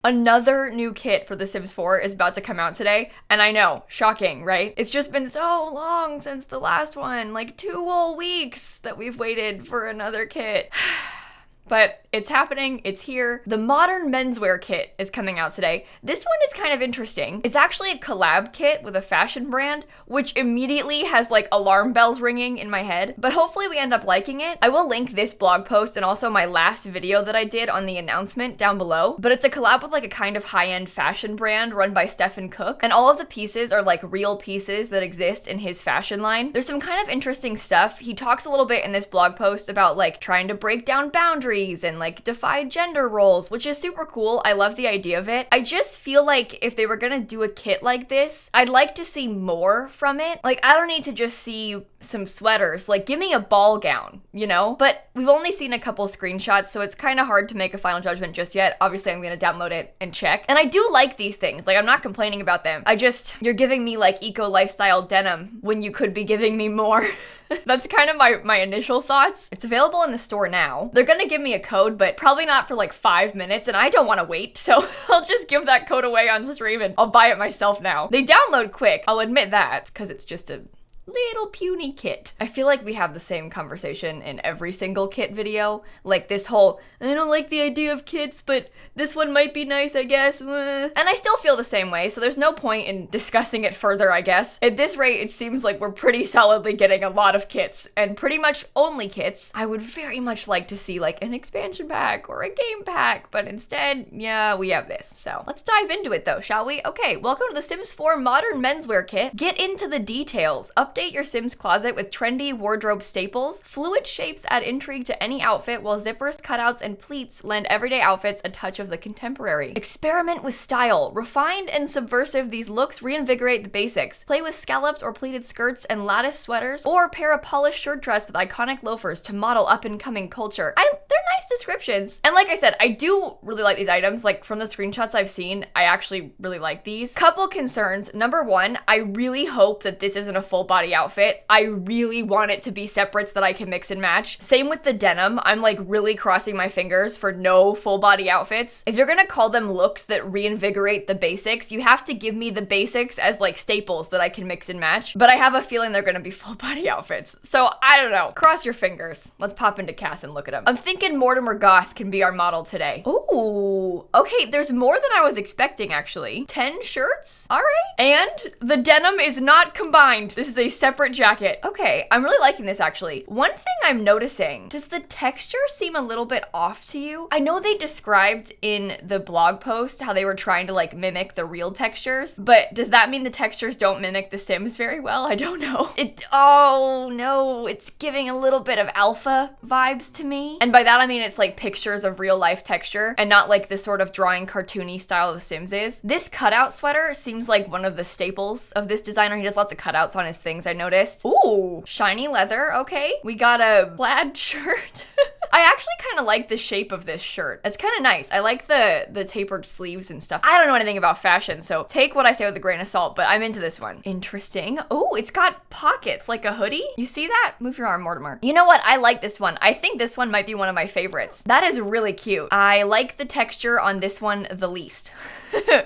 Another new kit for The Sims 4 is about to come out today, and I know, shocking, right? It's just been so long since the last one, like 2 whole weeks that we've waited for another kit. But it's happening, it's here. The Modern Menswear Kit is coming out today. This one is kind of interesting. It's actually a collab kit with a fashion brand, which immediately has like alarm bells ringing in my head, but hopefully we end up liking it. I will link this blog post and also my last video that I did on the announcement down below, but it's a collab with like a kind of high-end fashion brand run by Stephen Cook, and all of the pieces are like real pieces that exist in his fashion line. There's some kind of interesting stuff. He talks a little bit in this blog post about like trying to break down boundaries and like defy gender roles, which is super cool. I love the idea of it. I just feel like if they were gonna do a kit like this, I'd like to see more from it. Like, I don't need to just see some sweaters. Like, give me a ball gown, you know? But we've only seen a couple screenshots, so it's kind of hard to make a final judgment just yet. Obviously, I'm gonna download it and check. And I do like these things. Like, I'm not complaining about them. You're giving me like eco lifestyle denim when you could be giving me more. That's kind of my initial thoughts. It's available in the store now. They're gonna give me a code, but probably not for like 5 minutes, and I don't want to wait, so I'll just give that code away on stream and I'll buy it myself now. They download quick, I'll admit that, because it's just a little puny kit. I feel like we have the same conversation in every single kit video. Like this whole, I don't like the idea of kits, but this one might be nice, I guess. And I still feel the same way, so there's no point in discussing it further, I guess. At this rate, it seems like we're pretty solidly getting a lot of kits, and pretty much only kits. I would very much like to see like an expansion pack or a game pack, but instead, yeah, we have this. So let's dive into it though, shall we? Okay, welcome to the Sims 4 Modern Menswear Kit. Get into the details. Update your Sims closet with trendy wardrobe staples. Fluid shapes add intrigue to any outfit, while zippers, cutouts, and pleats lend everyday outfits a touch of the contemporary. Experiment with style. Refined and subversive, these looks reinvigorate the basics. Play with scallops or pleated skirts and lattice sweaters, or pair a polished shirt dress with iconic loafers to model up-and-coming culture. They're nice descriptions. And like I said, I do really like these items. Like from the screenshots I've seen, I actually really like these. Couple concerns. Number one, I really hope that this isn't a full body outfit. I really want it to be separates that I can mix and match. Same with the denim. I'm like really crossing my fingers for no full body outfits. If you're gonna call them looks that reinvigorate the basics, you have to give me the basics as like staples that I can mix and match. But I have a feeling they're gonna be full body outfits. So I don't know. Cross your fingers. Let's pop into Cass and look at them. I'm thinking Mortimer Goth can be our model today. Ooh, okay, there's more than I was expecting actually. 10 shirts? All right. And the denim is not combined. This is a separate jacket. Okay, I'm really liking this actually. One thing I'm noticing, does the texture seem a little bit off to you? I know they described in the blog post how they were trying to like mimic the real textures, but does that mean the textures don't mimic the Sims very well? I don't know. Oh no, it's giving a little bit of alpha vibes to me. And by that I mean it's like pictures of real life texture and not like the sort of drawing cartoony style The Sims is. This cutout sweater seems like one of the staples of this designer. He does lots of cutouts on his things, I noticed. Ooh, shiny leather, okay. We got a plaid shirt. I actually kind of like the shape of this shirt. It's kind of nice. I like the tapered sleeves and stuff. I don't know anything about fashion, so take what I say with a grain of salt, but I'm into this one. Interesting. Oh, it's got pockets like a hoodie. You see that? Move your arm, Mortimer. You know what? I like this one. I think this one might be one of my favorites. That is really cute. I like the texture on this one the least.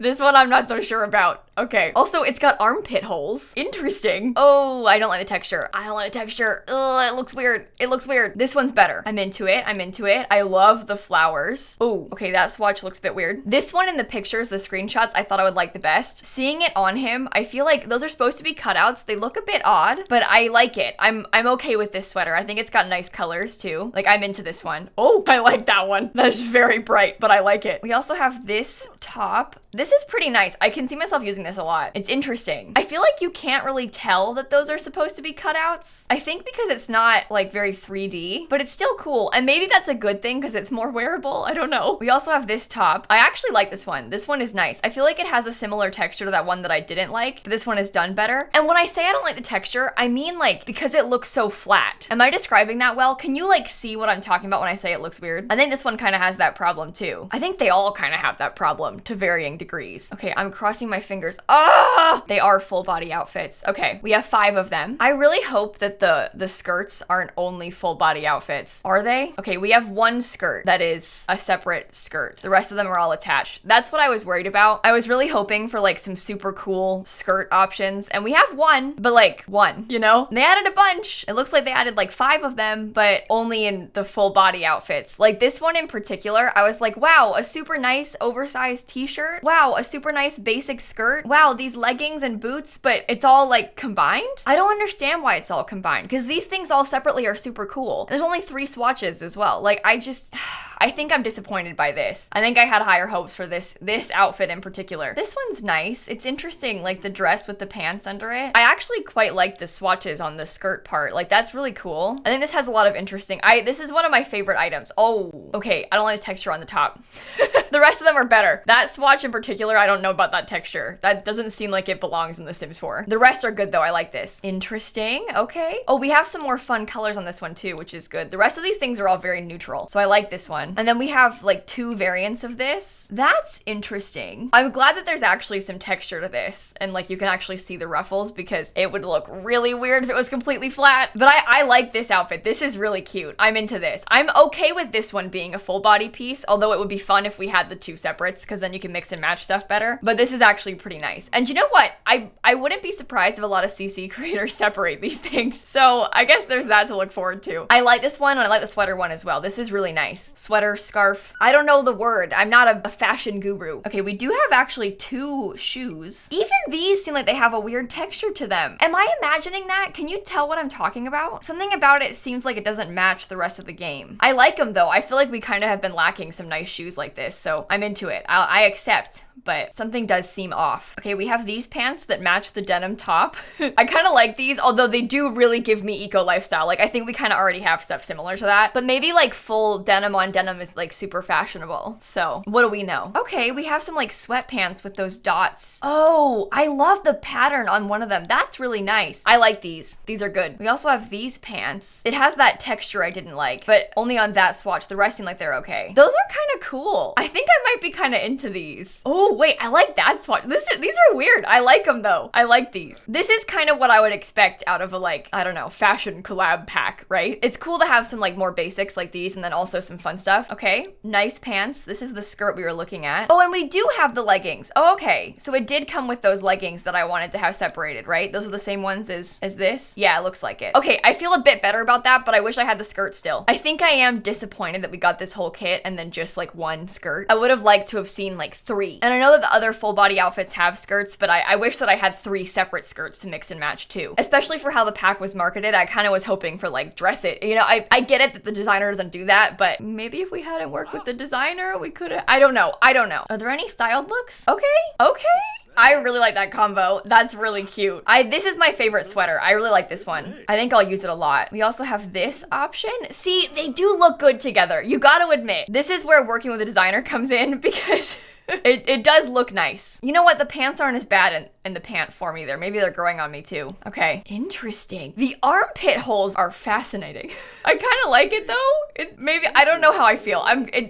This one I'm not so sure about. Okay. Also, it's got armpit holes. Interesting. Oh, I don't like the texture. I don't like the texture. Ugh, it looks weird. It looks weird. This one's better. I'm into it. I'm into it. I love the flowers. Oh, okay, that swatch looks a bit weird. This one in the pictures, the screenshots, I thought I would like the best. Seeing it on him, I feel like those are supposed to be cutouts. They look a bit odd, but I like it. I'm okay with this sweater. I think it's got nice colors too. Like, I'm into this one. Oh, I like that one. That's very bright, but I like it. We also have this top. This is pretty nice. I can see myself using this a lot. It's interesting. I feel like you can't really tell that those are supposed to be cutouts. I think because it's not like very 3D, but it's still cool. And maybe that's a good thing because it's more wearable. I don't know. We also have this top. I actually like this one. This one is nice. I feel like it has a similar texture to that one that I didn't like, but this one is done better. And when I say I don't like the texture, I mean like because it looks so flat. Am I describing that well? Can you like see what I'm talking about when I say it looks weird? I think this one kind of has that problem too. I think they all kind of have that problem to varying degrees. Okay, I'm crossing my fingers. Ah! They are full body outfits. Okay, we have 5 of them. I really hope that the skirts aren't only full body outfits. Are they? Okay. Okay, we have one skirt that is a separate skirt. The rest of them are all attached. That's what I was worried about. I was really hoping for like some super cool skirt options, and we have one, but like one, you know? And they added a bunch. It looks like they added like 5 of them, but only in the full body outfits. Like this one in particular, I was like, wow, a super nice oversized t-shirt. Wow, a super nice basic skirt. Wow, these leggings and boots, but it's all like combined? I don't understand why it's all combined, because these things all separately are super cool. There's only 3 swatches as well. Like I think I'm disappointed by this. I think I had higher hopes for this outfit in particular. This one's nice. It's interesting, like the dress with the pants under it. I actually quite like the swatches on the skirt part. Like that's really cool. I think this has a lot of interesting, this is one of my favorite items. Oh, okay. I don't like the texture on the top. The rest of them are better. That swatch in particular, I don't know about that texture. That doesn't seem like it belongs in The Sims 4. The rest are good though. I like this. Interesting. Okay. Oh, we have some more fun colors on this one too, which is good. The rest of these things are all very neutral. So I like this one. And then we have like 2 variants of this. That's interesting. I'm glad that there's actually some texture to this and like you can actually see the ruffles, because it would look really weird if it was completely flat. But I like this outfit. This is really cute. I'm into this. I'm okay with this one being a full body piece, although it would be fun if we had the 2 separates, because then you can mix and match stuff better. But this is actually pretty nice. And you know what? I wouldn't be surprised if a lot of CC creators separate these things. So I guess there's that to look forward to. I like this one, and I like the sweater one as well. This is really nice. Sweater, scarf. I don't know the word. I'm not a fashion guru. Okay, we do have actually 2 shoes. Even these seem like they have a weird texture to them. Am I imagining that? Can you tell what I'm talking about? Something about it seems like it doesn't match the rest of the game. I like them though. I feel like we kind of have been lacking some nice shoes like this, so I'm into it. I accept, but something does seem off. Okay, we have these pants that match the denim top. I kind of like these, although they do really give me eco lifestyle. Like I think we kind of already have stuff similar to that, but maybe like full denim on denim is like super fashionable. So what do we know? Okay, we have some like sweatpants with those dots. Oh, I love the pattern on one of them. That's really nice. I like these. These are good. We also have these pants. It has that texture I didn't like, but only on that swatch. The rest seem like they're okay. Those are kind of cool. I think I might be kind of into these. Oh wait, I like that swatch. These are weird. I like them though. I like these. This is kind of what I would expect out of a like, I don't know, fashion collab pack, right? It's cool to have some like more basics like these and then also some fun stuff. Okay, nice pants. This is the skirt we were looking at. Oh, and we do have the leggings. Oh, okay. So it did come with those leggings that I wanted to have separated, right? Those are the same ones as this? Yeah, it looks like it. Okay, I feel a bit better about that, but I wish I had the skirt still. I think I am disappointed that we got this whole kit and then just like one skirt. I would have liked to have seen like 3. And I know that the other full body outfits have skirts, but I wish that I had 3 separate skirts to mix and match too. Especially for how the pack was marketed, I kind of was hoping for like dress it. You know, I get it that the designer doesn't do that, but maybe if we hadn't worked with the designer, we could have, I don't know. Are there any styled looks? Okay. I really like that combo. That's really cute. This is my favorite sweater. I really like this one. I think I'll use it a lot. We also have this option. See, they do look good together. You got to admit, this is where working with a designer comes in, because it does look nice. You know what? The pants aren't as bad in the pant form either. Maybe they're growing on me too. Okay, interesting. The armpit holes are fascinating. I kind of like it though. Maybe, I don't know how I feel.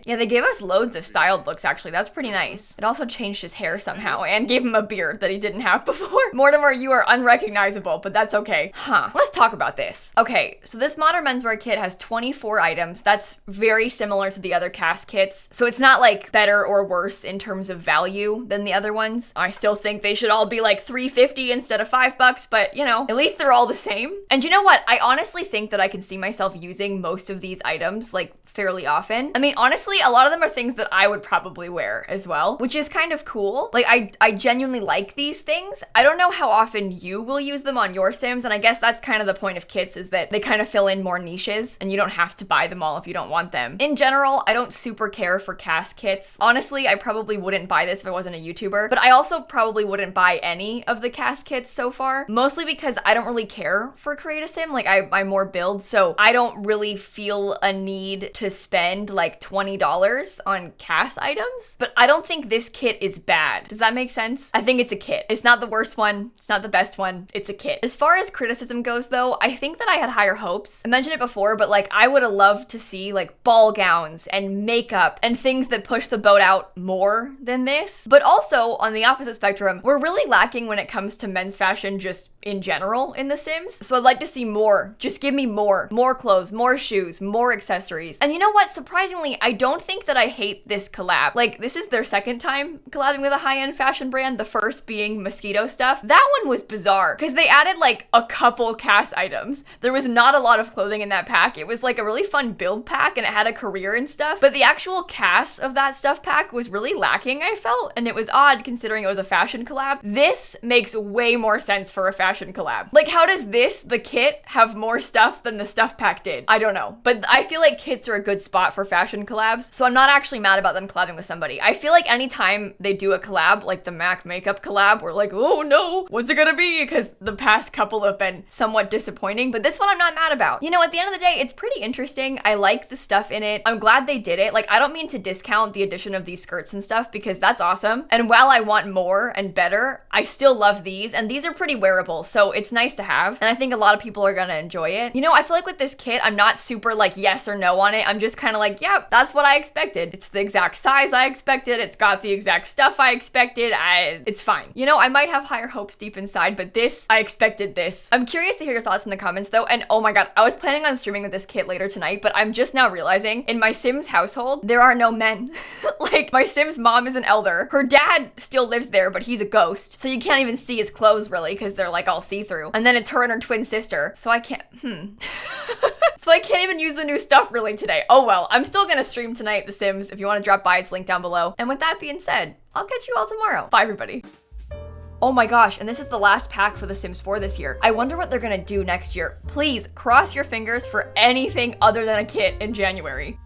Yeah, they gave us loads of styled looks actually. That's pretty nice. It also changed his hair somehow and gave him a beard that he didn't have before. Mortimer, you are unrecognizable, but that's okay. Let's talk about this. Okay, so this Modern Menswear Kit has 24 items. That's very similar to the other cast kits. So it's not like better or worse in terms of value than the other ones. I still think they should all be like $3.50 instead of $5, but you know, at least they're all the same. And you know what? I honestly think that I can see myself using most of these items like fairly often. I mean, honestly, a lot of them are things that I would probably wear as well, which is kind of cool. Like I genuinely like these things. I don't know how often you will use them on your Sims, and I guess that's kind of the point of kits, is that they kind of fill in more niches and you don't have to buy them all if you don't want them. In general, I don't super care for cast kits. Honestly, I probably wouldn't buy this if I wasn't a YouTuber, but I also probably wouldn't buy any of the cast kits so far, mostly because I don't really care for Create a Sim. Like I more build, so I don't really feel a need to spend like $20 on cast items, but I don't think this kit is bad. Does that make sense? I think it's a kit. It's not the worst one. It's not the best one. It's a kit. As far as criticism goes though, I think that I had higher hopes. I mentioned it before, but like I would have loved to see like ball gowns and makeup and things that push the boat out more than this. But also on the opposite spectrum, we're really lacking when it comes to men's fashion just in general in The Sims. So I'd like to see more. Just give me more. More clothes, more shoes, more accessories. And you know what? Surprisingly, I don't think that I hate this collab. Like, this is their second time collabing with a high-end fashion brand, the first being mosquito stuff. That one was bizarre because they added like a couple cast items. There was not a lot of clothing in that pack. It was like a really fun build pack and it had a career and stuff, but the actual cast of that stuff pack was really lacking, I felt, and it was odd considering it was a fashion collab. This makes way more sense for a fashion collab. Like, how does this, the kit, have more stuff than the stuff pack did? I don't know, but I feel like kits are a good spot for fashion collabs, so I'm not actually mad about them collabing with somebody. I feel like anytime they do a collab, like the MAC makeup collab, we're like, oh no, what's it gonna be? Because the past couple have been somewhat disappointing, but this one I'm not mad about. You know, at the end of the day, it's pretty interesting. I like the stuff in it. I'm glad they did it. Like, I don't mean to discount the addition of these skirts and stuff because that's awesome. And while I want more and better, I still love these, and these are pretty wearable, so it's nice to have. And I think a lot of people are gonna enjoy it. You know, I feel like with this kit, I'm not super like yes or no on it. I'm just kind of like, yeah, that's what I expected. It's the exact size I expected. It's got the exact stuff I expected. It's fine. You know, I might have higher hopes deep inside, but this, I expected this. I'm curious to hear your thoughts in the comments though. And oh my God, I was planning on streaming with this kit later tonight, but I'm just now realizing in my Sims household, there are no men. Like, my Sims mom is an elder. Her dad still lives there, but he's a ghost. So you can't even see his clothes really because they're like all see-through. And then it's her and her twin sister. So I can't, So I can't even use the new stuff really today. Oh well, I'm still gonna stream tonight The Sims. If you want to drop by, it's linked down below. And with that being said, I'll catch you all tomorrow. Bye everybody. Oh my gosh, and this is the last pack for The Sims 4 this year. I wonder what they're gonna do next year. Please cross your fingers for anything other than a kit in January.